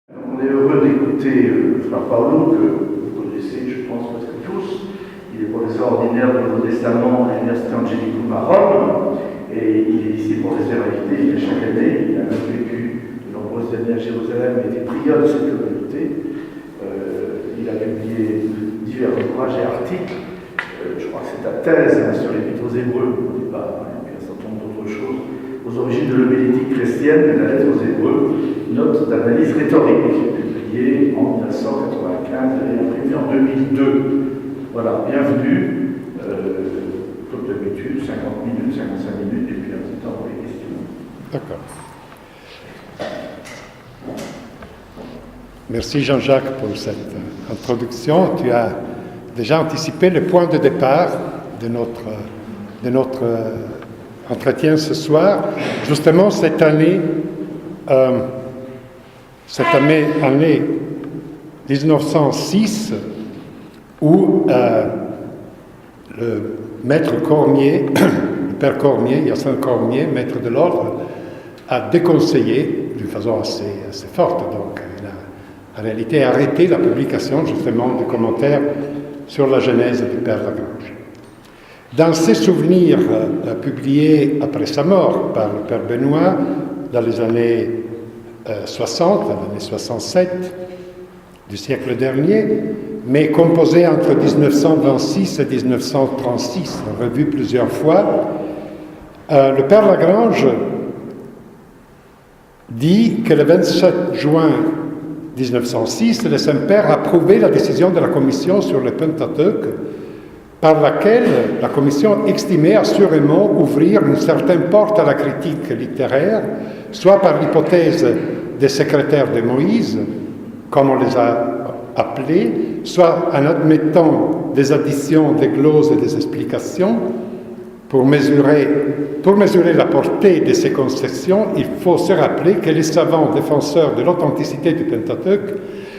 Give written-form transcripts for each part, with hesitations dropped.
On est heureux d'écouter Frère Paolo, que vous connaissez, je pense, presque tous. Il est professeur ordinaire du Nouveau Testament à l'Université Angelicum à Rome, et il est ici professeur invité. Il est chaque année, il a même vécu de nombreuses années à Jérusalem et était prieur de cette communauté. Il a publié divers ouvrages et articles. Je crois que c'est ta thèse sur l'Épître aux Hébreux, au départ, et puis un certain nombre d'autres choses. Aux origines de l'homilétique chrétienne, de la lettre aux Hébreux, note d'analyse rhétorique, publiée en 1995 et imprimée en 2002. Voilà, bienvenue. Comme d'habitude, 50 minutes, 55 minutes, et puis un petit temps pour les questions. D'accord. Merci Jean-Jacques pour cette introduction. Tu as déjà anticipé le point de départ de notre entretien ce soir. Justement, cette année 1906, où le maître Cormier, le père Cormier, Hyacinthe Cormier, maître de l'ordre, a déconseillé d'une façon assez forte. Donc, il a en réalité arrêté la publication justement de commentaires sur la Genèse du père Lagrange. Dans ses souvenirs publiés après sa mort par le père Benoît dans les années 60, l'année 67 du siècle dernier, mais composé entre 1926 et 1936, revu plusieurs fois, le père Lagrange dit que le 27 juin 1906, le Saint-Père a approuvé la décision de la Commission sur le Pentateuque, par laquelle la Commission estimait assurément ouvrir une certaine porte à la critique littéraire, soit par l'hypothèse des secrétaires de Moïse, comme on les a appelés, soit en admettant des additions, des gloses et des explications. Pour mesurer la portée de ces concessions, il faut se rappeler que les savants défenseurs de l'authenticité du Pentateuque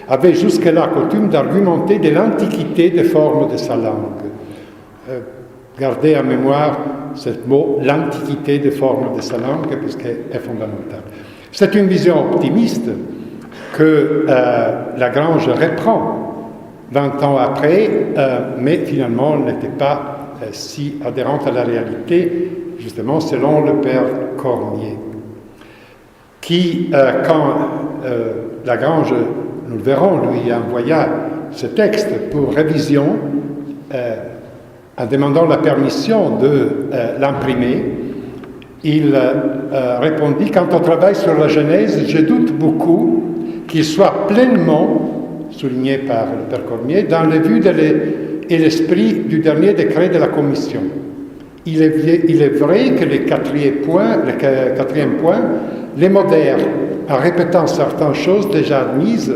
avaient jusque-là coutume d'argumenter de l'antiquité des formes de sa langue. Gardez en mémoire ce mot, l'antiquité des formes de sa langue, puisqu'elle est fondamentale. C'est une vision optimiste que Lagrange reprend 20 ans après, mais finalement n'était pas si adhérente à la réalité, justement selon le père Cormier, qui, quand Lagrange, nous le verrons, lui envoya ce texte pour révision, en demandant la permission de l'imprimer, il répondit « Quant au travail sur la Genèse, je doute beaucoup qu'il soit pleinement, souligné par le père Cormier, dans les vues et l'esprit du dernier décret de la Commission. Il est vrai que le quatrième point les modère en répétant certaines choses déjà admises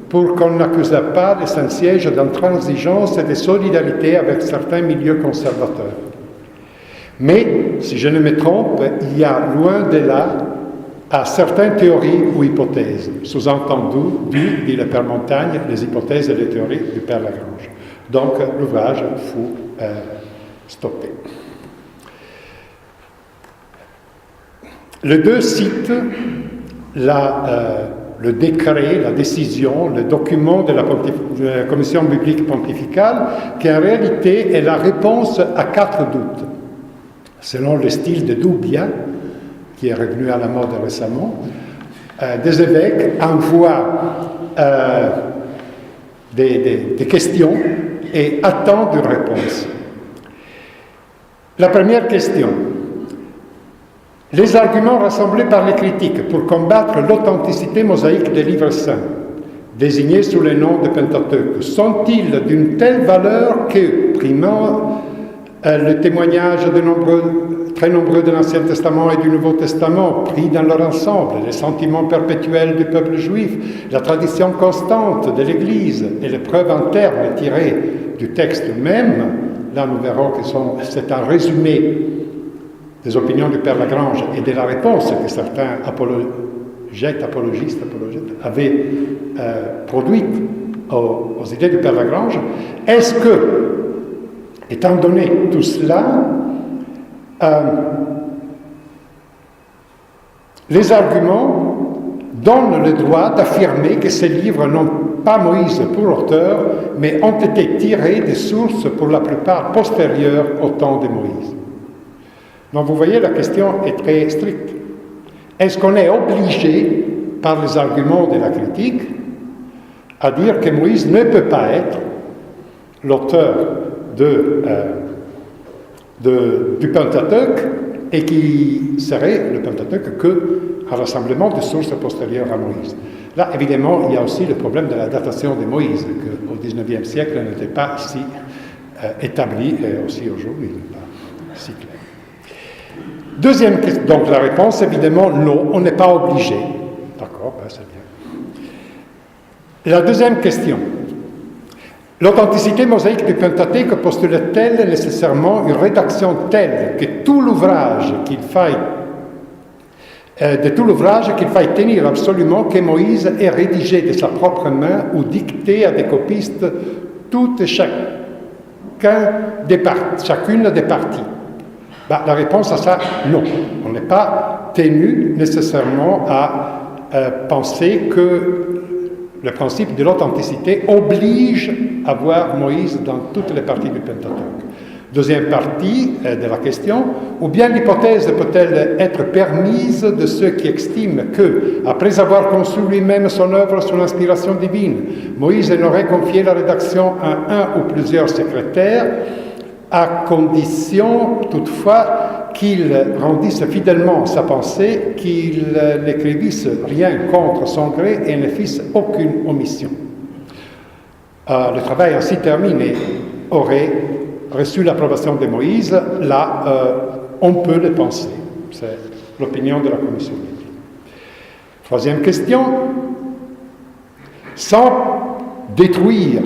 pour qu'on n'accusât pas les Saint-Sièges d'intransigeance et de solidarité avec certains milieux conservateurs. Mais, si je ne me trompe, il y a loin de là à certaines théories ou hypothèses, sous-entendu, dit le père Montagne, les hypothèses et les théories du père Lagrange. Donc, l'ouvrage fut stoppé. Les deux citent le décret, la décision, le document de la Commission biblique pontificale, qui en réalité est la réponse à 4 doutes. Selon le style de Dubbia, qui est revenu à la mode récemment, des évêques envoient des questions et attendent une réponse. La première question. Les arguments rassemblés par les critiques pour combattre l'authenticité mosaïque des livres saints, désignés sous le nom de Pentateuque, sont-ils d'une telle valeur que, primant le témoignage très nombreux de l'Ancien Testament et du Nouveau Testament, pris dans leur ensemble, les sentiments perpétuels du peuple juif, la tradition constante de l'Église et les preuves en termes tirées du texte même, là nous verrons que c'est un résumé des opinions du père Lagrange et de la réponse que certains apologistes avaient produite aux idées du père Lagrange. Est-ce que, étant donné tout cela, les arguments donne le droit d'affirmer que ces livres n'ont pas Moïse pour auteur, mais ont été tirés des sources pour la plupart postérieures au temps de Moïse. Donc vous voyez, la question est très stricte. Est-ce qu'on est obligé, par les arguments de la critique, à dire que Moïse ne peut pas être l'auteur du Pentateuque et qui serait le Pentateuque qu'un rassemblement de sources postérieures à Moïse. Là, évidemment, il y a aussi le problème de la datation de Moïse, qu'au XIXe siècle n'était pas si établi, et aussi aujourd'hui n'est pas si clair. Deuxième question, donc la réponse, évidemment, non, on n'est pas obligé. D'accord, ben c'est bien. La deuxième question. L'authenticité mosaïque du Pentateuque postule-t-elle nécessairement une rédaction telle que tout l'ouvrage qu'il faille tenir absolument que Moïse ait rédigé de sa propre main ou dicté à des copistes toutes et chacune des parties? Ben, la réponse à ça, non. On n'est pas tenu nécessairement à penser que le principe de l'authenticité oblige à voir Moïse dans toutes les parties du Pentateuque. Deuxième partie de la question, ou bien l'hypothèse peut-elle être permise de ceux qui estiment que, après avoir conçu lui-même son œuvre sous l'inspiration divine, Moïse n'aurait confié la rédaction à un ou plusieurs secrétaires, à condition toutefois qu'il rendisse fidèlement sa pensée, qu'il n'écrivisse rien contre son gré et ne fisse aucune omission. Le travail ainsi terminé aurait reçu l'approbation de Moïse. Là, on peut le penser. C'est l'opinion de la commission biblique. Troisième question. Sans détruire,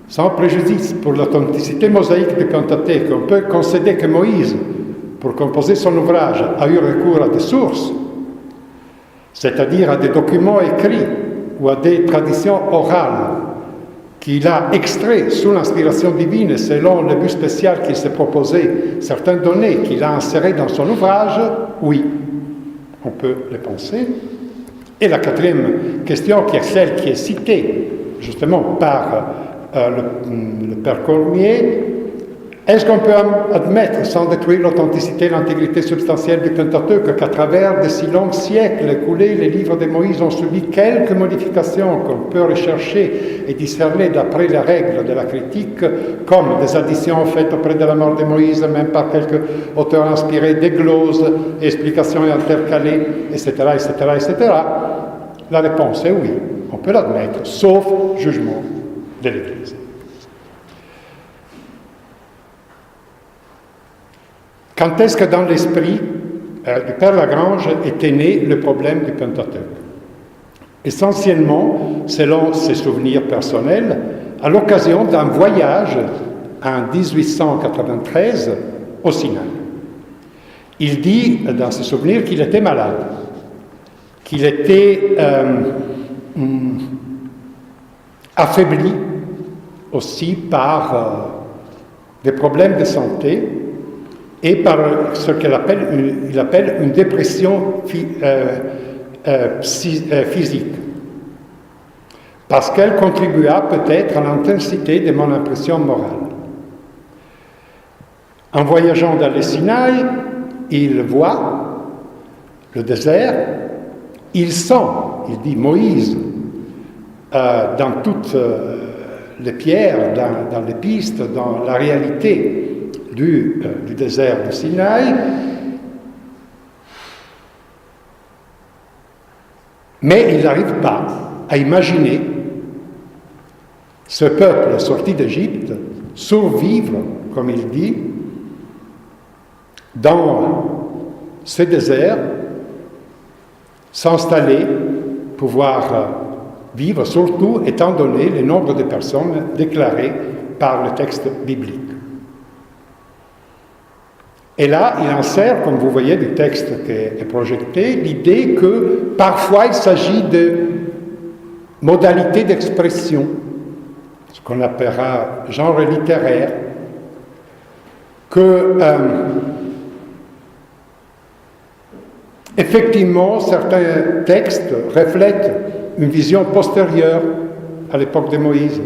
sans préjudice pour l'authenticité mosaïque du Pentateuque, on peut concéder que Moïse, pour composer son ouvrage, a eu recours à des sources, c'est-à-dire à des documents écrits ou à des traditions orales qu'il a extraits sous l'inspiration divine selon le but spécial qu'il s'est proposé, certaines données qu'il a insérées dans son ouvrage, oui, on peut le penser. Et la quatrième question, qui est celle qui est citée justement par le Père Cormier, est-ce qu'on peut admettre, sans détruire l'authenticité et l'intégrité substantielle du Pentateuque, qu'à travers de si longs siècles écoulés, les livres de Moïse ont subi quelques modifications qu'on peut rechercher et discerner d'après les règles de la critique, comme des additions faites auprès de la mort de Moïse, même par quelques auteurs inspirés, des gloses, explications intercalées, etc., etc., etc. La réponse est oui, on peut l'admettre, sauf jugement de l'Église. Quand est-ce que dans l'esprit du Père Lagrange était né le problème du Pentateuque? Essentiellement, selon ses souvenirs personnels, à l'occasion d'un voyage en 1893 au Sinaï. Il dit dans ses souvenirs qu'il était malade, qu'il était affaibli aussi par des problèmes de santé et par ce qu'il appelle une dépression physique, parce qu'elle contribua peut-être à l'intensité de mon impression morale. En voyageant dans le Sinaï, il voit le désert, il sent, il dit Moïse, dans toutes les pierres, dans les pistes, dans la réalité du désert du Sinaï, mais il n'arrive pas à imaginer ce peuple sorti d'Égypte survivre, comme il dit, dans ce désert, s'installer, pouvoir vivre, surtout étant donné le nombre de personnes déclarées par le texte biblique. Et là, il insère, comme vous voyez du texte qui est projeté, l'idée que parfois il s'agit de modalités d'expression, ce qu'on appellera genre littéraire, que Effectivement, certains textes reflètent une vision postérieure à l'époque de Moïse,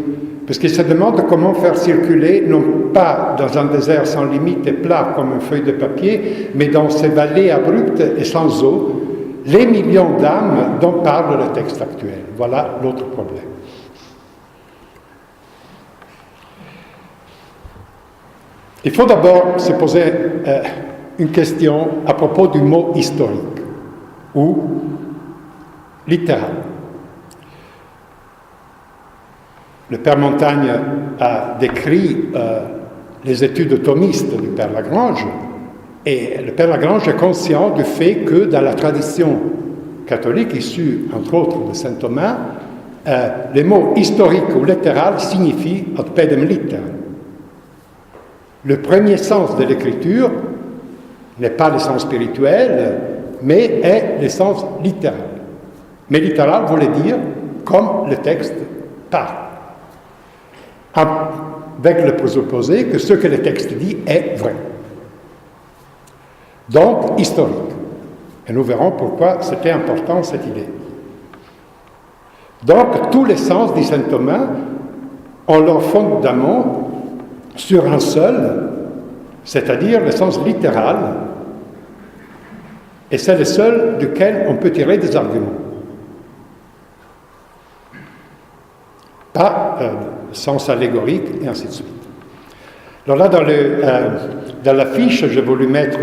puisqu'il se demande comment faire circuler, non pas dans un désert sans limite et plat comme une feuille de papier, mais dans ces vallées abruptes et sans eau, les millions d'âmes dont parle le texte actuel. Voilà l'autre problème. Il faut d'abord se poser une question à propos du mot historique ou littéral. Le Père Montagne a décrit les études thomistes du Père Lagrange, et le Père Lagrange est conscient du fait que dans la tradition catholique, issue entre autres de saint Thomas, les mots historique ou littéral signifient ad pedem litteram. Le premier sens de l'écriture n'est pas le sens spirituel, mais est le sens littéral. Mais littéral voulait dire comme le texte parle, avec le présupposé que ce que le texte dit est vrai. Donc, historique. Et nous verrons pourquoi c'était important cette idée. Donc, tous les sens, dit saint Thomas, ont leur fondament sur un seul, c'est-à-dire le sens littéral, et c'est le seul duquel on peut tirer des arguments. Pas sens allégorique, et ainsi de suite. Alors là, dans l'affiche, j'ai voulu mettre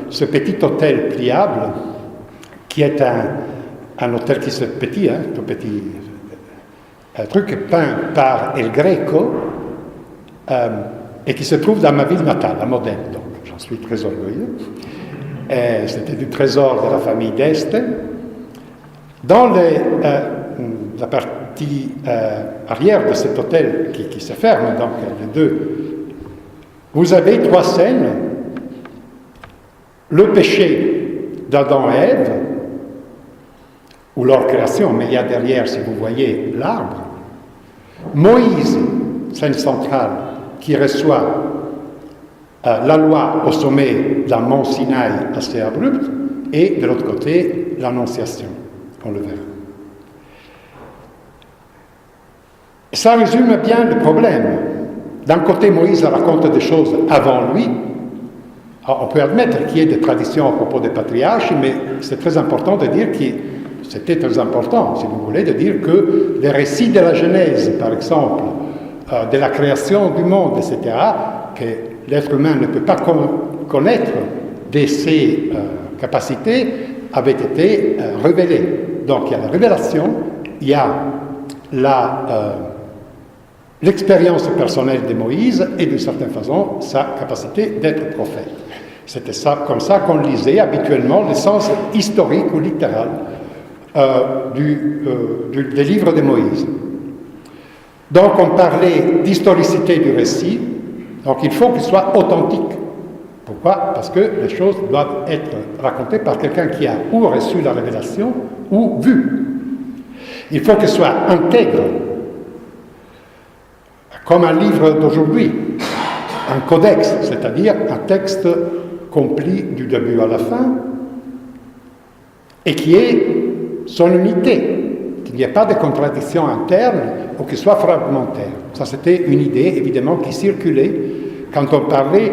ce petit hôtel pliable, qui est un hôtel qui se petit, tout petit, un truc peint par El Greco, et qui se trouve dans ma ville natale, à Modène. Donc, j'en suis très orgueilleux. C'était du trésor de la famille d'Este. Dans la partie arrière de cet hôtel qui se ferme, donc les deux, vous avez 3 scènes. Le péché d'Adam et Ève, ou leur création, mais il y a derrière, si vous voyez, l'arbre. Moïse, scène centrale, qui reçoit la loi au sommet d'un mont Sinaï assez abrupt, et de l'autre côté, l'Annonciation, on le verra. Ça résume bien le problème. D'un côté, Moïse raconte des choses avant lui. Alors, on peut admettre qu'il y ait des traditions à propos des patriarches, mais c'est très important de dire que c'était très important, si vous voulez, de dire que les récits de la Genèse, par exemple, de la création du monde, etc., que l'être humain ne peut pas connaître de ses capacités, avaient été révélés. Donc il y a la révélation, il y a l'expérience personnelle de Moïse et d'une certaine façon sa capacité d'être prophète. C'était ça, comme ça qu'on lisait habituellement le sens historique ou littéral des livres de Moïse. Donc on parlait d'historicité du récit, donc il faut qu'il soit authentique. Pourquoi? Parce que les choses doivent être racontées par quelqu'un qui a ou reçu la révélation ou vu. Il faut qu'il soit intègre, comme un livre d'aujourd'hui, un codex, c'est-à-dire un texte complet du début à la fin, et qui ait son unité, qu'il n'y ait pas de contradiction interne ou qu'il soit fragmentaire. Ça, c'était une idée, évidemment, qui circulait quand on parlait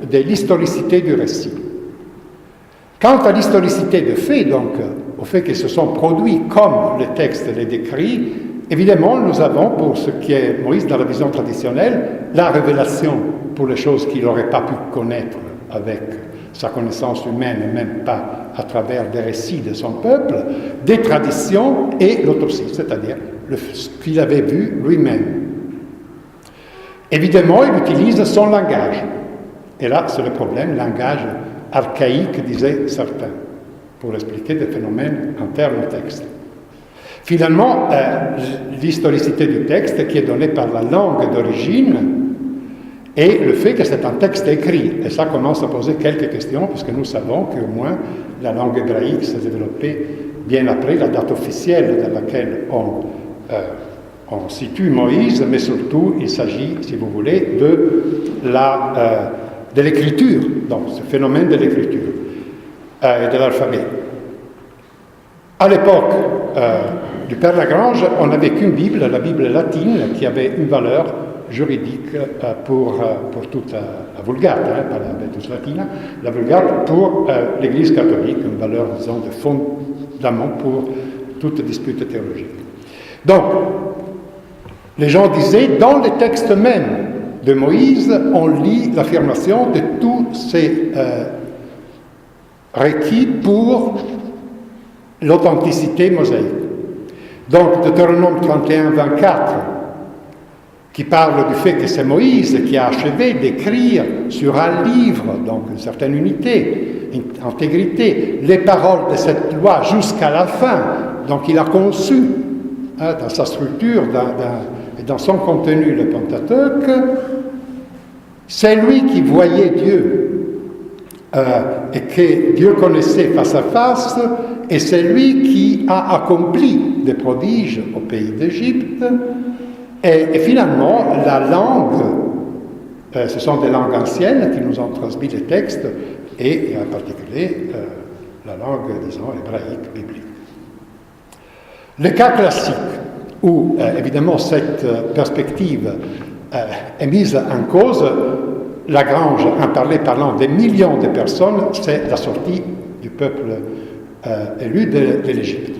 de l'historicité du récit. Quant à l'historicité de faits, donc, au fait qu'ils se sont produits comme le texte les décrit, évidemment, nous avons, pour ce qui est Moïse dans la vision traditionnelle, la révélation pour les choses qu'il n'aurait pas pu connaître avec sa connaissance humaine, et même pas à travers des récits de son peuple, des traditions et l'autopsie, c'est-à-dire ce qu'il avait vu lui-même. Évidemment, il utilise son langage. Et là, c'est le problème, langage archaïque, disaient certains, pour expliquer des phénomènes internes au texte. Finalement, l'historicité du texte qui est donnée par la langue d'origine et le fait que c'est un texte écrit. Et ça commence à poser quelques questions, puisque nous savons qu'au moins la langue hébraïque s'est développée bien après la date officielle dans laquelle on situe Moïse, mais surtout il s'agit, si vous voulez, de l'écriture, donc ce phénomène de l'écriture et de l'alphabet. À l'époque du Père Lagrange, on n'avait qu'une Bible, la Bible latine, qui avait une valeur juridique pour toute la Vulgate, pas la Vetus Latina, la Vulgate pour l'Église catholique, une valeur, disons, de fondament pour toute dispute théologique. Donc, les gens disaient, dans les textes mêmes de Moïse, on lit l'affirmation de tous ces requis pour l'authenticité mosaïque. Donc, Deutéronome 31, 24, qui parle du fait que c'est Moïse qui a achevé d'écrire sur un livre, donc une certaine unité, une intégrité, les paroles de cette loi jusqu'à la fin. Donc, il a conçu, dans sa structure et dans son contenu, le Pentateuque. C'est lui qui voyait Dieu et que Dieu connaissait face à face, et c'est lui qui a accompli des prodiges au pays d'Égypte. Et finalement, la langue, ce sont des langues anciennes qui nous ont transmis les textes, et en particulier la langue, disons, hébraïque, biblique. Le cas classique, où évidemment cette perspective est mise en cause, Lagrange en parlait parlant des millions de personnes, c'est la sortie du peuple élu de l'Égypte.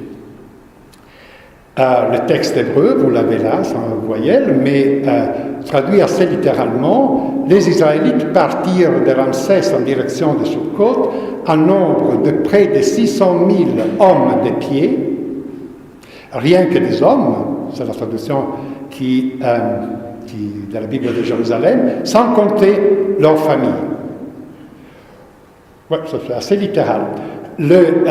Le texte hébreu, vous l'avez là, sans voyelle, mais traduit assez littéralement, les Israélites partirent de Ramsès en direction de Sukkot, en nombre de près de 600 000 hommes de pied, rien que des hommes, c'est la traduction de la Bible de Jérusalem, sans compter leur famille. Oui, ça c'est assez littéral. Le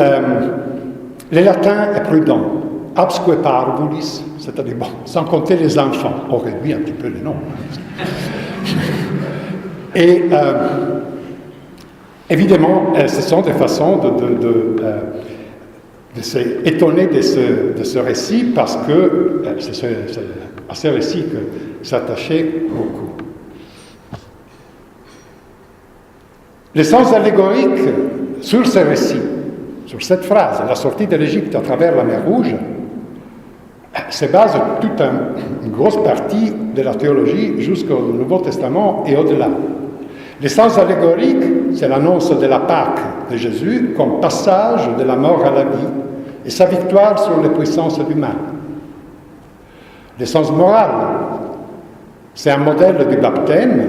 latin est prudent. Absque parvulis, c'est-à-dire, bon, sans compter les enfants, on réduit un petit peu les noms. Et évidemment, ce sont des façons de s'étonner de ce récit, parce que c'est à ce récit que s'attachait beaucoup. Le sens allégorique sur ce récit, sur cette phrase, la sortie de l'Égypte à travers la mer Rouge, se base toute une grosse partie de la théologie jusqu'au Nouveau Testament et au-delà. Le sens allégorique, c'est l'annonce de la Pâque de Jésus comme passage de la mort à la vie et sa victoire sur les puissances du mal. Le sens moral, c'est un modèle du baptême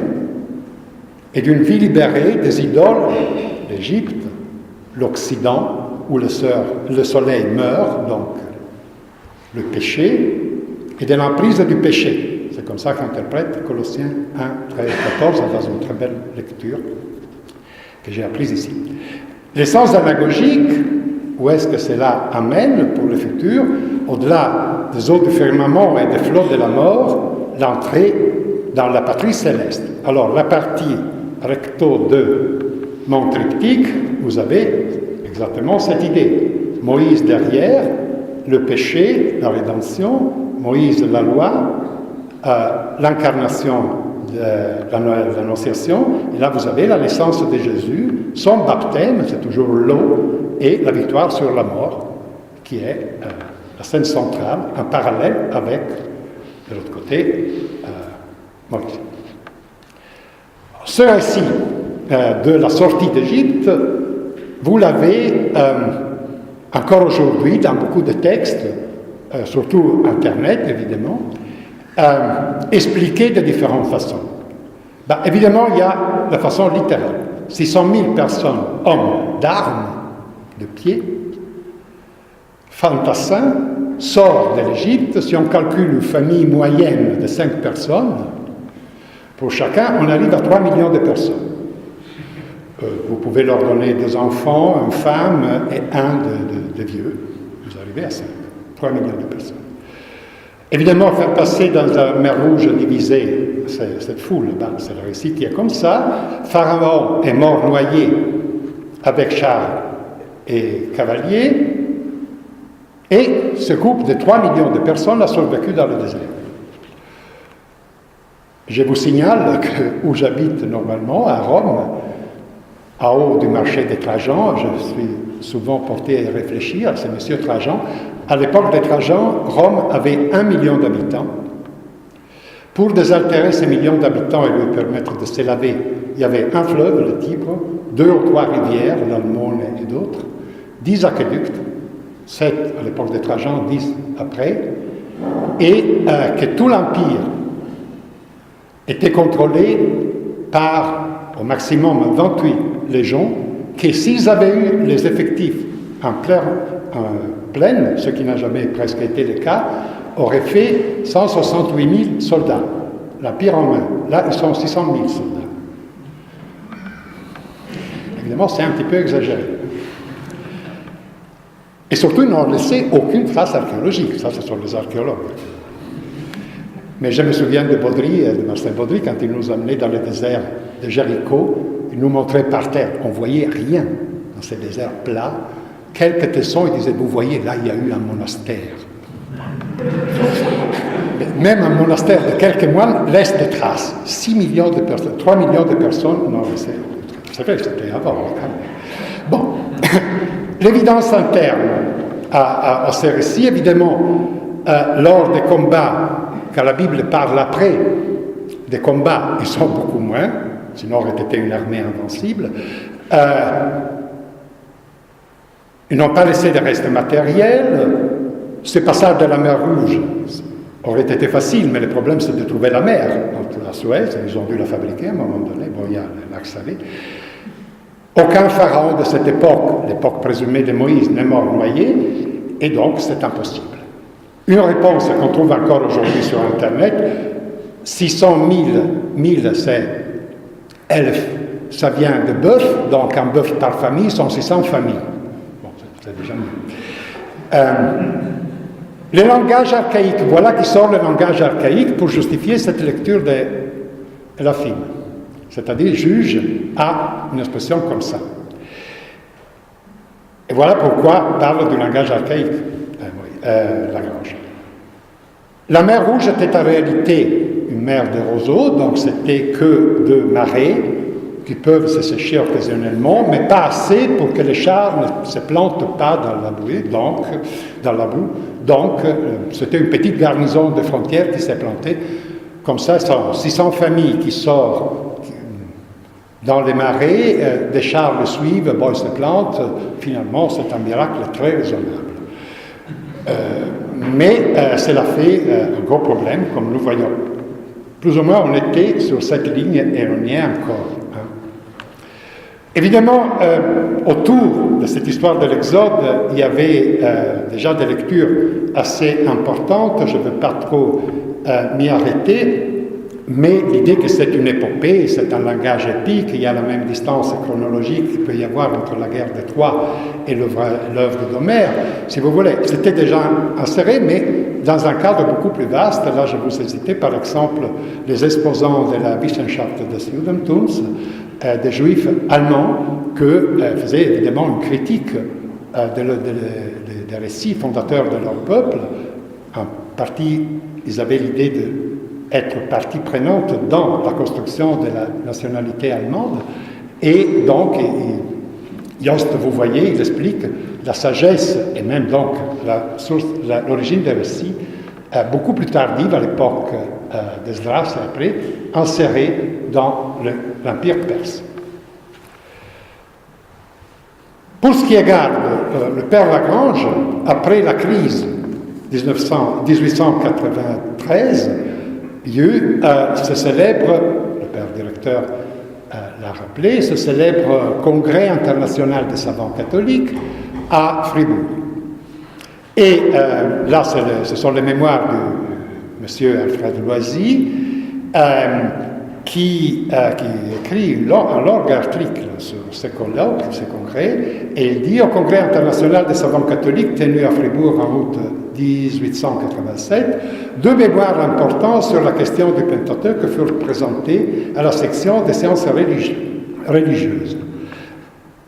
et d'une vie libérée des idoles, l'Égypte, l'Occident, où le soleil meurt, donc le péché, et de l'emprise du péché. C'est comme ça qu'interprète Colossiens 1, 13, 14, dans une très belle lecture que j'ai apprise ici. L'essence anagogique, où est-ce que cela amène pour le futur, au-delà des eaux du firmament et des flots de la mort, l'entrée dans la patrie céleste. Alors, la partie recto de mon triptyque, vous avez exactement cette idée. Moïse derrière, le péché, la rédemption, Moïse la loi, l'incarnation de l'Annonciation, et là vous avez la naissance de Jésus, son baptême, c'est toujours l'eau, et la victoire sur la mort, qui est la scène centrale, en parallèle avec, de l'autre côté, Moïse. Ce récit de la sortie d'Égypte, vous l'avez encore aujourd'hui dans beaucoup de textes, surtout Internet évidemment, expliqué de différentes façons. Évidemment, il y a la façon littérale. 600 000 personnes, hommes d'armes, de pied, fantassins, sortent de l'Égypte. Si on calcule une famille moyenne de 5 personnes, pour chacun, on arrive à 3 millions de personnes. Vous pouvez leur donner 2 enfants, une femme et un de vieux. Vous arrivez à 5, 3 millions de personnes. Évidemment, faire passer dans la mer Rouge divisée cette foule, c'est le récit qui est comme ça. Pharaon est mort noyé avec chars et cavaliers, et ce groupe de 3 millions de personnes a survécu dans le désert. Je vous signale que où j'habite normalement, à Rome, en haut du marché de Trajan. Je suis souvent porté à réfléchir, c'est M. Trajan. À l'époque de Trajan, Rome avait 1 million d'habitants. Pour désaltérer ces millions d'habitants et lui permettre de se laver, il y avait un fleuve, le Tibre, 2 ou 3 rivières, l'Almone et d'autres, 10 aqueducs, 7 à l'époque de Trajan, 10 après, et que tout l'Empire était contrôlé par au maximum 28 légions, qui s'ils avaient eu les effectifs en pleine, ce qui n'a jamais presque été le cas, auraient fait 168 000 soldats, l'Empire romain. Là, ils sont 600 000 soldats. Évidemment, c'est un petit peu exagéré. Et surtout, ils n'ont laissé aucune trace archéologique. Ça, ce sont les archéologues. Mais je me souviens de Baudry, de Marcel Baudry, quand il nous amenait dans le désert de Jéricho, il nous montrait par terre. On ne voyait rien dans ces déserts plats. Quelques tessons, il disait, vous voyez, là, il y a eu un monastère. Même un monastère de quelques moines laisse des traces. 6 millions de personnes, 3 millions de personnes n'ont laissé. C'est vrai que c'était avant. Bon, l'évidence interne à ces récits, évidemment, lors des combats, quand la Bible parle après des combats, ils sont beaucoup moins, sinon aurait été une armée invincible. Ils n'ont pas laissé de restes matériels. Ce passage de la mer Rouge aurait été facile, mais le problème c'est de trouver la mer entre la Suez. Ils ont dû la fabriquer à un moment donné. Bon, il y a le lac Salé. Aucun pharaon de cette époque, l'époque présumée de Moïse, n'est mort noyé, et donc c'est impossible. Une réponse qu'on trouve encore aujourd'hui sur Internet, 600 000 c'est 1000, ça vient de bœuf, donc un bœuf par famille sont 600 familles. Bon, c'est déjà mieux. Le langage archaïque, voilà qui sort le langage archaïque pour justifier cette lecture de la Fine. C'est-à-dire, juge a une expression comme ça. Et voilà pourquoi parle du langage archaïque, Lagrange. La mer Rouge était en réalité une mer de roseaux, donc c'était que de marais qui peuvent se sécher occasionnellement, mais pas assez pour que les chars ne se plantent pas dans la boue. Donc, c'était une petite garnison de frontières qui s'est plantée. Comme ça, 600 familles qui sortent dans les marais, des chars le suivent, bon, ils se plantent. Finalement, c'est un miracle très raisonnable. Mais cela fait un gros problème, comme nous voyons. Plus ou moins, on était sur cette ligne et on y est encore. Évidemment, autour de cette histoire de l'Exode, il y avait déjà des lectures assez importantes. Je ne veux pas trop m'y arrêter, mais l'idée que c'est une épopée, c'est un langage épique, il y a la même distance chronologique qu'il peut y avoir entre la guerre de Troie et l'œuvre d'Homère, si vous voulez. C'était déjà inséré, mais dans un cadre beaucoup plus vaste. Là, je vous ai cité par exemple les exposants de la Wissenschaft des Judentums, des juifs allemands qui faisaient évidemment une critique des récits fondateurs de leur peuple. En partie, ils avaient l'idée d'être partie prenante dans la construction de la nationalité allemande. Et donc, Jost, vous voyez, il explique la sagesse et même donc l'origine des récits beaucoup plus tardive à l'époque d'Esdras et après, insérée dans l'Empire perse. Pour ce qui regarde le père Lagrange, après la crise 1893, il y a eu ce célèbre, le père directeur l'a rappelé, ce célèbre congrès international des savants catholiques à Fribourg. Et là, ce sont les mémoires de M. Alfred Loisy, qui écrit un long article sur ce colloque, ce congrès, et il dit au Congrès international des savants catholiques tenu à Fribourg en août 1887, deux mémoires importants sur la question du Pentateuque furent présentés à la section des sciences religieuses.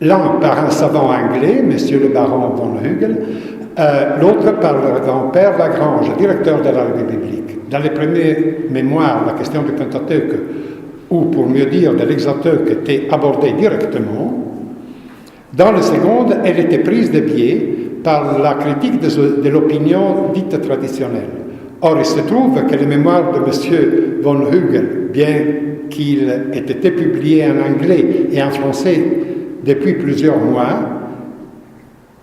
L'un par un savant anglais, M. le baron von Hügel, l'autre par le grand-père Lagrange, directeur de la revue biblique. Dans les premiers mémoires, la question du Pentateuque, ou pour mieux dire de l'Hexateuque, était abordée directement, Dans le second, elle était prise de biais par la critique de l'opinion dite traditionnelle. Or, il se trouve que les mémoires de M. von Hügel, bien qu'il ait été publié en anglais et en français depuis plusieurs mois,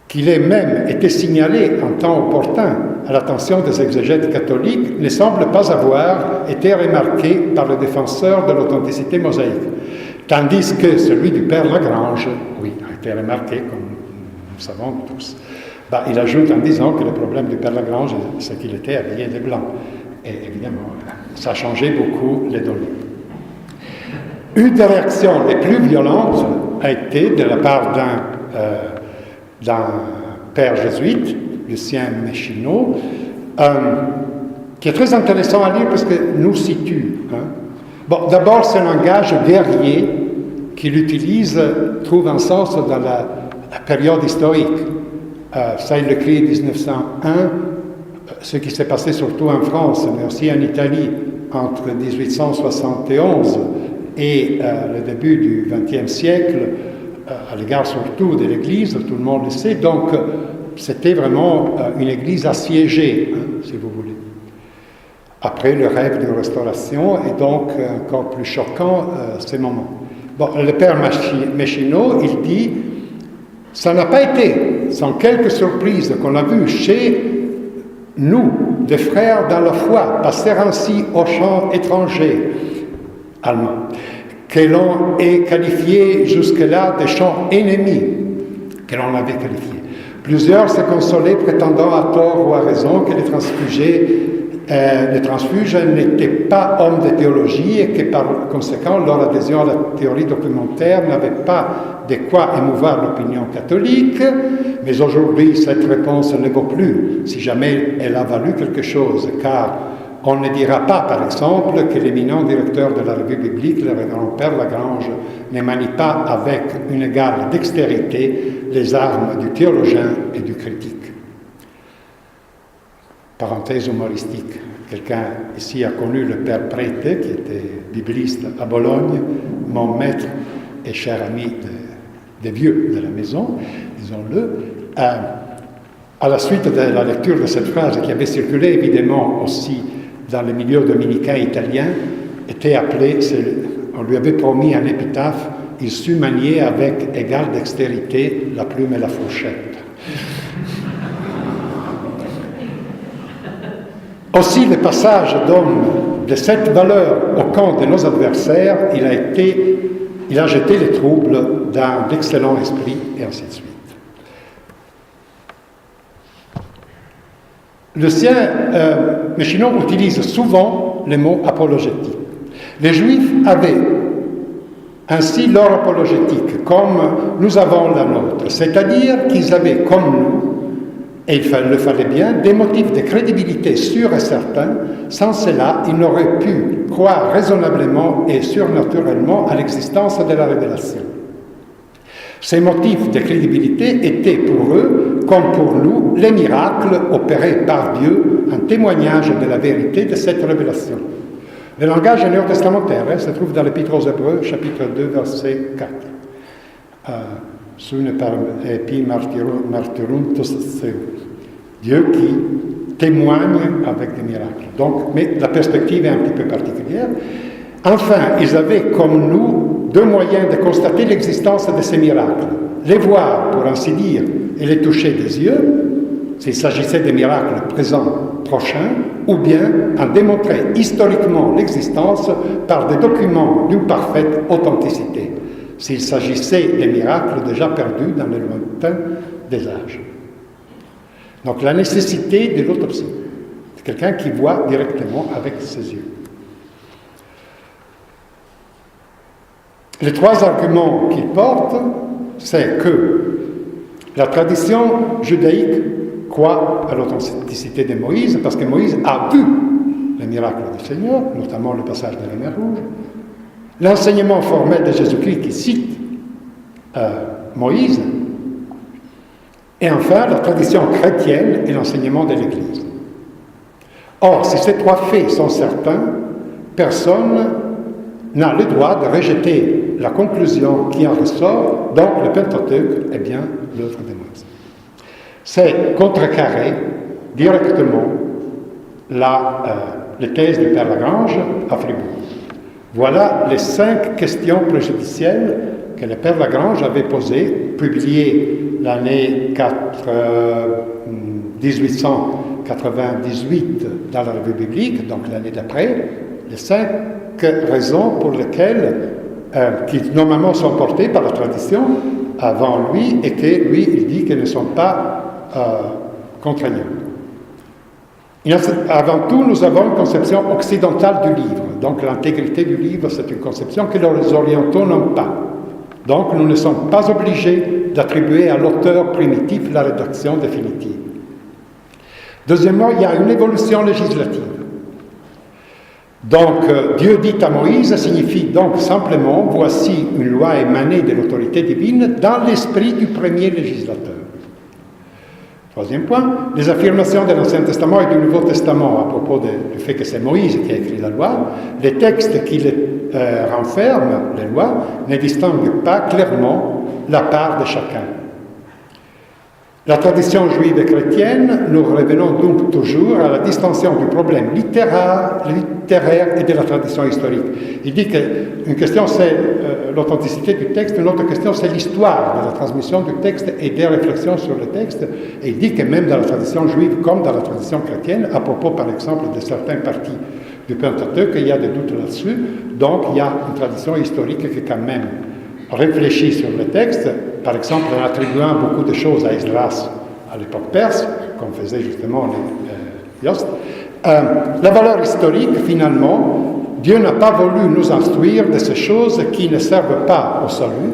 qu'il ait même été signalé en temps opportun à l'attention des exégètes catholiques, ne semble pas avoir été remarqué par le défenseur de l'authenticité mosaïque. Tandis que celui du père Lagrange, oui, a été remarqué, comme nous savons tous. Il ajoute en disant que le problème du père Lagrange, c'est qu'il était habillé de blanc. Et évidemment, ça a changé beaucoup les données. Une des réactions les plus violentes a été de la part d'un père jésuite, Lucien Méchineau, qui est très intéressant à lire parce que nous situe. D'abord, ce langage guerrier qu'il utilise trouve un sens dans la période historique. Ça, il écrit en 1901, ce qui s'est passé surtout en France, mais aussi en Italie, entre 1871 et le début du XXe siècle, à l'égard surtout de l'Église, tout le monde le sait. Donc, c'était vraiment une Église assiégée, si vous voulez. Après le rêve de restauration, et donc encore plus choquant ces moments. Le père Méchineau, il dit « Ça n'a pas été sans quelques surprises qu'on a vu chez nous, des frères dans la foi, passer ainsi au champ étranger allemand, que l'on ait qualifié jusque-là de champs ennemis, que l'on avait qualifiés. Plusieurs se consolaient prétendant à tort ou à raison que les transfuges n'étaient pas hommes de théologie et que par conséquent leur adhésion à la théorie documentaire n'avait pas de quoi émouvoir l'opinion catholique, mais aujourd'hui cette réponse ne vaut plus si jamais elle a valu quelque chose, car on ne dira pas, par exemple, que l'éminent directeur de la revue biblique, le révérend Père Lagrange, ne manie pas avec une égale dextérité les armes du théologien et du critique. Parenthèse humoristique. Quelqu'un ici a connu le père Prete, qui était bibliste à Bologne, mon maître et cher ami des vieux de la maison, disons-le. À la suite de la lecture de cette phrase, qui avait circulé évidemment aussi dans les milieux dominicains italiens, était appelé, on lui avait promis un épitaphe, il sut manier avec égale dextérité la plume et la fourchette. Aussi, le passage d'hommes de cette valeur au camp de nos adversaires, il a jeté les troubles d'un excellent esprit, et ainsi de suite. Lucien Méchineau utilise souvent le mot apologétique. Les Juifs avaient ainsi leur apologétique, comme nous avons la nôtre, c'est-à-dire qu'ils avaient, comme nous, et il le fallait bien, des motifs de crédibilité sûrs et certains. Sans cela, ils n'auraient pu croire raisonnablement et surnaturellement à l'existence de la révélation. Ces motifs de crédibilité étaient pour eux, comme pour nous, les miracles opérés par Dieu en témoignage de la vérité de cette révélation. Le langage néo-testamentaire se trouve dans l'Épître aux Hébreux, chapitre 2, verset 4. Sune par epi martyruntus seu. Dieu qui témoigne avec des miracles. Donc, mais la perspective est un petit peu particulière. Enfin, ils avaient, comme nous, deux moyens de constater l'existence de ces miracles. Les voir, pour ainsi dire, et les toucher des yeux, s'il s'agissait des miracles présents, prochains, ou bien en démontrer historiquement l'existence par des documents d'une parfaite authenticité, s'il s'agissait des miracles déjà perdus dans le lointain des âges. Donc la nécessité de l'autopsie, c'est quelqu'un qui voit directement avec ses yeux. Les trois arguments qu'il porte, c'est que la tradition judaïque croit à l'authenticité de Moïse, parce que Moïse a vu les miracles du Seigneur, notamment le passage de la mer Rouge. L'enseignement formel de Jésus-Christ qui cite Moïse, et enfin la tradition chrétienne et l'enseignement de l'Église. Or, si ces trois faits sont certains, personne n'a le droit de rejeter la conclusion qui en ressort, donc le Pentateuque est bien l'œuvre de Moïse. C'est contrecarrer directement les thèses du Père Lagrange à Fribourg. Voilà les 5 questions préjudicielles que le Père Lagrange avait posées, publiées l'année 1898 dans la Revue biblique, donc l'année d'après, les 5 raisons pour lesquelles, qui normalement sont portées par la tradition avant lui, et que lui, il dit qu'elles ne sont pas contraignantes. Avant tout, nous avons une conception occidentale du livre. Donc l'intégrité du livre, c'est une conception que les orientaux n'ont pas. Donc nous ne sommes pas obligés d'attribuer à l'auteur primitif la rédaction définitive. Deuxièmement, il y a une évolution législative. Donc Dieu dit à Moïse signifie donc simplement voici une loi émanée de l'autorité divine dans l'esprit du premier législateur. Troisième point, les affirmations de l'Ancien Testament et du Nouveau Testament à propos du fait que c'est Moïse qui a écrit la loi, les textes qui les renferment, les lois, ne distinguent pas clairement la part de chacun. La tradition juive et chrétienne, nous revenons donc toujours à la distinction du problème littéraire et de la tradition historique. Il dit qu'une question c'est l'authenticité du texte, une autre question c'est l'histoire de la transmission du texte et des réflexions sur le texte. Et il dit que même dans la tradition juive comme dans la tradition chrétienne, à propos par exemple de certaines parties du Pentateuque, il y a des doutes là-dessus. Donc il y a une tradition historique qui quand même réfléchit sur le texte, par exemple en attribuant beaucoup de choses à Esdras à l'époque perse, comme faisait justement Yost. La valeur historique, finalement, Dieu n'a pas voulu nous instruire de ces choses qui ne servent pas au salut,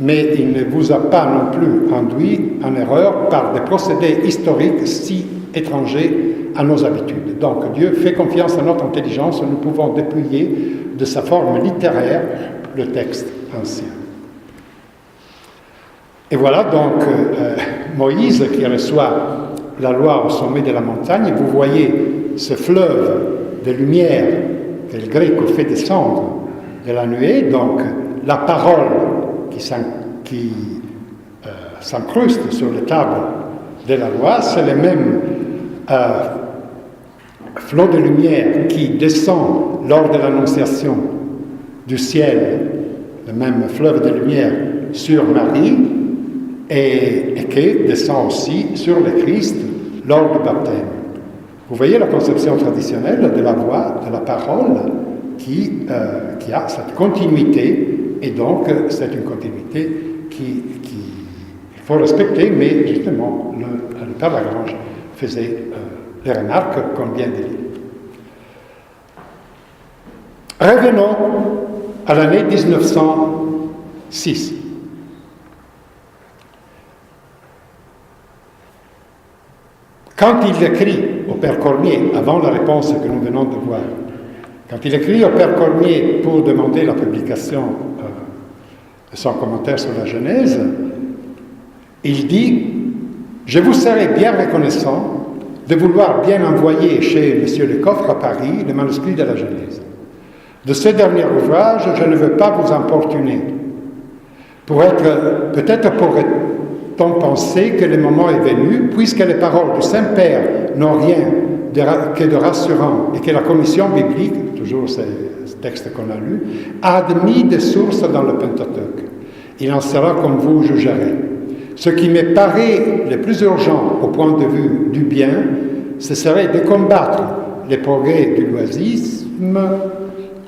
mais il ne vous a pas non plus induit en erreur par des procédés historiques si étrangers à nos habitudes. Donc Dieu fait confiance à notre intelligence, nous pouvons dépouiller de sa forme littéraire le texte ancien. Et voilà donc Moïse qui reçoit la loi au sommet de la montagne. Vous voyez ce fleuve de lumière que le grec fait descendre de la nuée, donc la parole qui s'incruste sur les tables de la loi, c'est le même flot de lumière qui descend lors de l'annonciation du ciel, le même fleuve de lumière sur Marie, et qui descend aussi sur le Christ lors du baptême. Vous voyez la conception traditionnelle de la voix, de la parole, qui a cette continuité, et donc c'est une continuité qu'il faut respecter, mais justement, le Père Lagrange faisait les remarques qu'on vient de lire. Revenons à l'année 1906. Quand il écrit au Père Cormier, avant la réponse que nous venons de voir, quand il écrit au Père Cormier pour demander la publication de son commentaire sur la Genèse, il dit « Je vous serais bien reconnaissant de vouloir bien envoyer chez M. Lecoffre à Paris le manuscrit de la Genèse. De ce dernier ouvrage, je ne veux pas vous importuner. Peut-être pourrait-on penser que le moment est venu, puisque les paroles du Saint-Père n'ont rien que de rassurant et que la commission biblique, toujours ce texte qu'on a lu, a admis des sources dans le Pentateuque. Il en sera comme vous jugerez. Ce qui me paraît le plus urgent au point de vue du bien, ce serait de combattre les progrès du loisisme.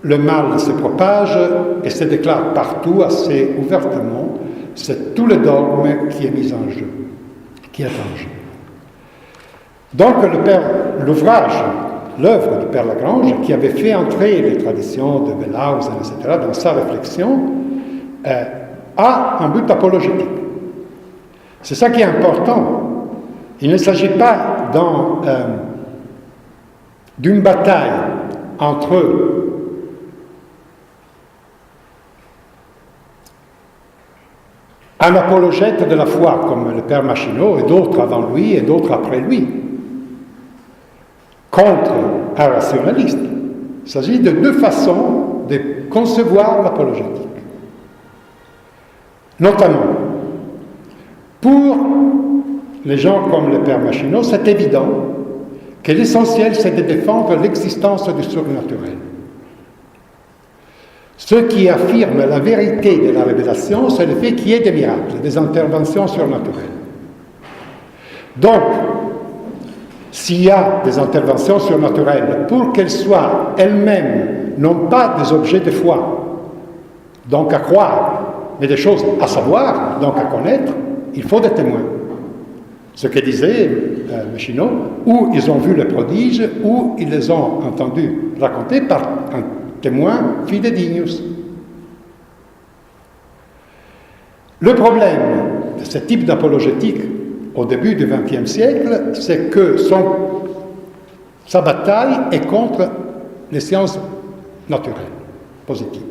Le mal se propage et se déclare partout assez ouvertement. C'est tout le dogme qui est mis en jeu, qui est en jeu. Donc l'ouvrage, l'œuvre du Père Lagrange, qui avait fait entrer les traditions de Wellhausen, etc., dans sa réflexion, a un but apologétique. C'est ça qui est important. Il ne s'agit pas d'une bataille entre un apologète de la foi, comme le Père Machineau, et d'autres avant lui et d'autres après lui, contre un rationaliste. Il s'agit de deux façons de concevoir l'apologétique. Notamment, pour les gens comme le père Machineau, c'est évident que l'essentiel, c'est de défendre l'existence du surnaturel. Ceux qui affirment la vérité de la révélation, c'est le fait qu'il y ait des miracles, des interventions surnaturelles. Donc, s'il y a des interventions surnaturelles, pour qu'elles soient elles-mêmes, non pas des objets de foi, donc à croire, mais des choses à savoir, donc à connaître, il faut des témoins. Ce que disait Machineau, ou ils ont vu le prodige, ou ils les ont entendus raconter par un témoin fidedignus. Le problème de ce type d'apologétique au début du XXe siècle, c'est que sa bataille est contre les sciences naturelles, positives,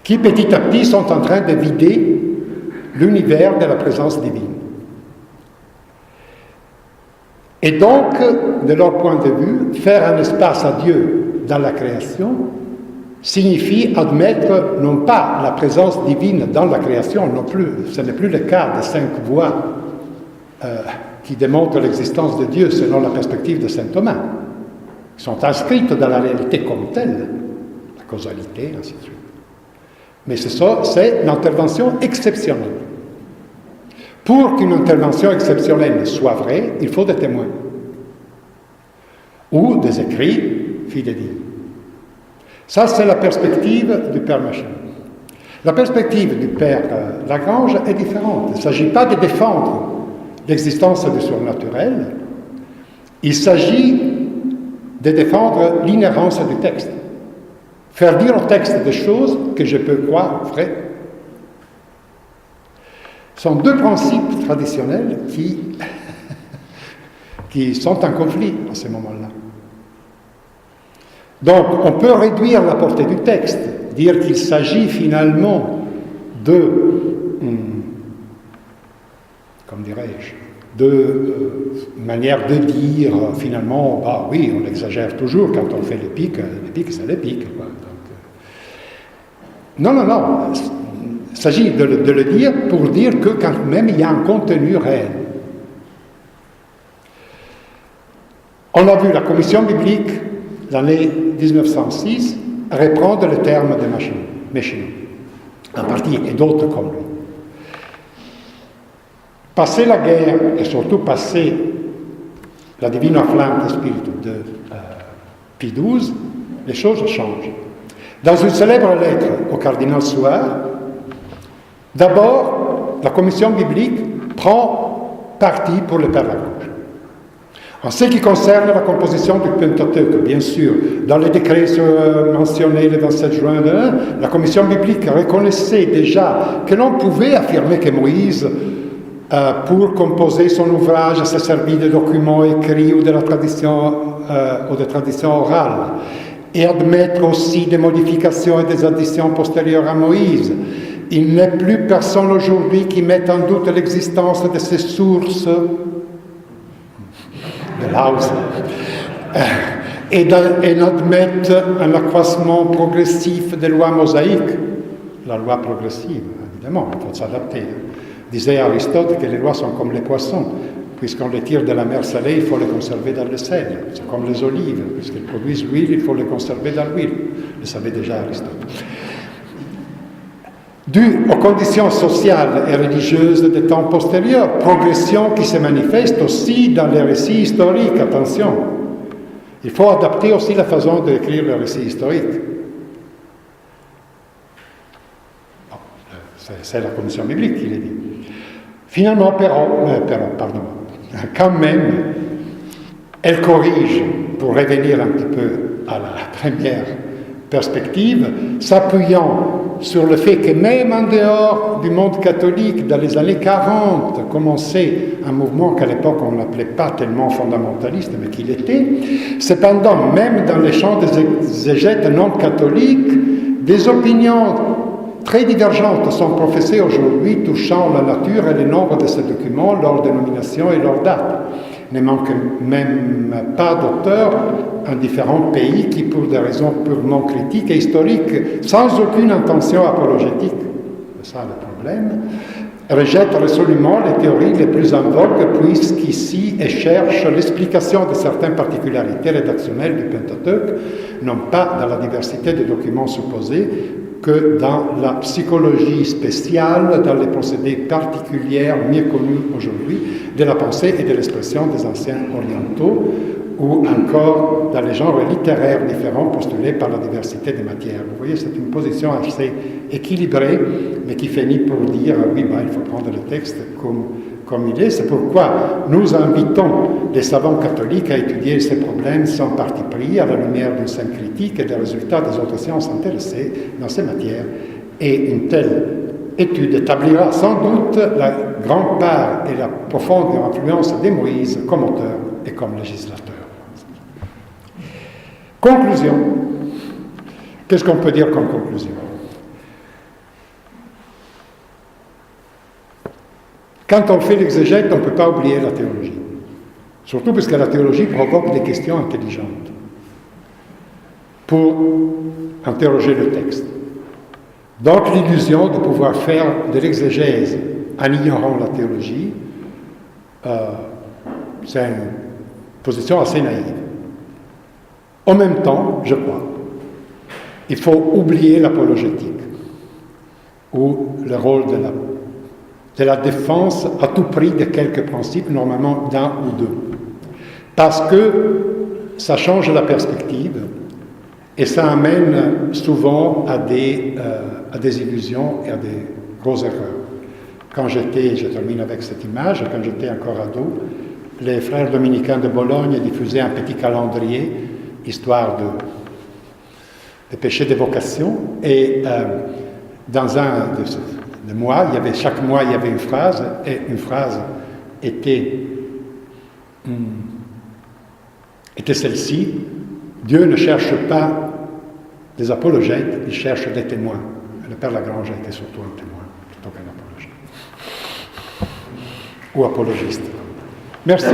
qui petit à petit sont en train de vider l'univers de la présence divine. Et donc, de leur point de vue, faire un espace à Dieu dans la création signifie admettre non pas la présence divine dans la création, non plus, ce n'est plus le cas des 5 voies qui démontrent l'existence de Dieu selon la perspective de saint Thomas, qui sont inscrites dans la réalité comme telle, la causalité, ainsi de suite. Mais c'est l'intervention exceptionnelle. Pour qu'une intervention exceptionnelle soit vraie, il faut des témoins ou des écrits fidèles. Ça, c'est la perspective du père Machineau. La perspective du père Lagrange est différente. Il ne s'agit pas de défendre l'existence du surnaturel, il s'agit de défendre l'inhérence du texte. Faire dire au texte des choses que je peux croire vraies. Ce sont 2 principes traditionnels qui sont en conflit à ce moment-là. Donc, on peut réduire la portée du texte, dire qu'il s'agit finalement de, comme dirais-je, de manière de dire finalement, bah oui, on exagère toujours quand on fait les pics, c'est les pics. Quoi. Donc, non. Il s'agit de le dire pour dire que quand même il y a un contenu réel. On a vu la commission biblique, l'année 1906, reprendre le terme de Machineau, en partie, et d'autres comme lui. Passer la guerre, et surtout passer la Divina Flammate Spiritu de Pie XII, les choses changent. Dans une célèbre lettre au cardinal Suard, d'abord, la commission biblique prend parti pour le Père Lagrange. En ce qui concerne la composition du Pentateuque, bien sûr, dans les décrets mentionnés le 27 juin, la commission biblique reconnaissait déjà que l'on pouvait affirmer que Moïse, pour composer son ouvrage, s'est servi de documents écrits ou de la tradition, ou de tradition orale, et admettre aussi des modifications et des additions postérieures à Moïse. Il n'est plus personne aujourd'hui qui mette en doute l'existence de ces sources de l'Haus et n'admettent un accroissement progressif des lois mosaïques. La loi progressive, évidemment, il faut s'adapter. Disait Aristote que les lois sont comme les poissons. Puisqu'on les tire de la mer salée, il faut les conserver dans le sel. C'est comme les olives. Puisqu'elles produisent l'huile, il faut les conserver dans l'huile. Le savait déjà Aristote. Dû aux conditions sociales et religieuses des temps postérieurs, progression qui se manifeste aussi dans les récits historiques, attention. Il faut adapter aussi la façon d'écrire le récit historique. Bon, c'est la commission biblique qui l'a dit. Finalement, quand même, elle corrige, pour revenir un petit peu à la première perspective, s'appuyant sur le fait que même en dehors du monde catholique, dans les années 40, commençait un mouvement qu'à l'époque on n'appelait pas tellement fondamentaliste, mais qu'il était. Cependant, même dans les champs des exégètes non catholiques, des opinions très divergentes sont professées aujourd'hui touchant la nature et le nombre de ces documents, leur dénomination et leur date. Il ne manque même pas d'auteurs en différents pays qui, pour des raisons purement critiques et historiques, sans aucune intention apologétique, c'est ça le problème, rejette résolument les théories les plus en vogue, puisqu'ici elle cherche l'explication de certaines particularités rédactionnelles du Pentateuque, non pas dans la diversité des documents supposés, que dans la psychologie spéciale, dans les procédés particuliers mieux connus aujourd'hui de la pensée et de l'expression des anciens orientaux, ou encore dans les genres littéraires différents postulés par la diversité des matières. Vous voyez, c'est une position assez équilibrée, mais qui finit pour dire, oui, il faut prendre le texte comme il est. C'est pourquoi nous invitons les savants catholiques à étudier ces problèmes sans parti pris, à la lumière d'une saine critique et des résultats des autres sciences intéressées dans ces matières. Et une telle étude établira sans doute la grande part et la profonde influence de Moïse comme auteur et comme législateur. Conclusion. Qu'est-ce qu'on peut dire comme conclusion? Quand on fait l'exégète, on ne peut pas oublier la théologie. Surtout parce que la théologie provoque des questions intelligentes pour interroger le texte. Donc l'illusion de pouvoir faire de l'exégèse en ignorant la théologie, c'est une position assez naïve. En même temps, je crois, il faut oublier l'apologétique ou le rôle de la défense à tout prix de quelques principes, normalement d'un ou deux. Parce que ça change la perspective et ça amène souvent à des illusions et à des grosses erreurs. Je termine avec cette image, quand j'étais encore ado, les frères dominicains de Bologne diffusaient un petit calendrier, histoire de péché d'évocation, et dans un de mois, chaque mois il y avait une phrase, et une phrase était celle-ci: Dieu ne cherche pas des apologètes, il cherche des témoins. Le Père Lagrange était surtout un témoin, plutôt qu'un apologète. Ou apologiste. Merci.